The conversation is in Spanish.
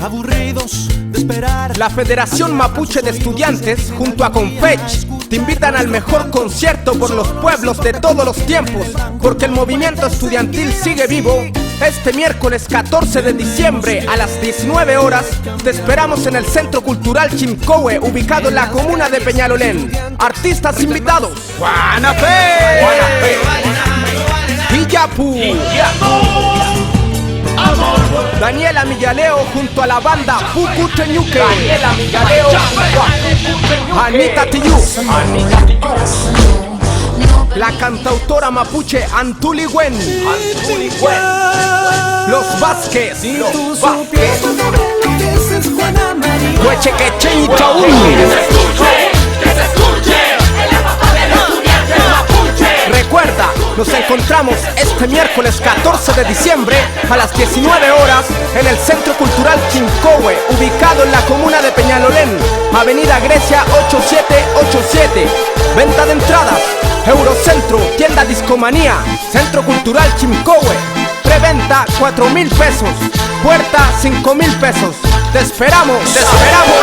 Aburridos de esperar. La Federación Mapuche de Estudiantes junto a Confech te invitan al mejor concierto por los pueblos de todos los tiempos, porque el movimiento estudiantil sigue vivo. Este miércoles 14 de diciembre a las 19 horas te esperamos en el Centro Cultural Chimcowe, ubicado en la comuna de Peñalolén. Artistas invitados: Guanapé, Villapu, Daniela Millaleo junto a la banda Pucuteñuque, Anita Tiyú, la cantautora mapuche Antuligüen, Los Vázquez, Huechequeche y Chaúl. Recuerda, nos encontramos este miércoles 14 de diciembre a las 19 horas en el Centro Cultural Chimcowe, ubicado en la comuna de Peñalolén, Avenida Grecia 8787. Venta de entradas: Eurocentro, tienda Discomanía, Centro Cultural Chimcowe. Preventa 4,000 pesos, puerta 5,000 pesos. Te esperamos, te esperamos.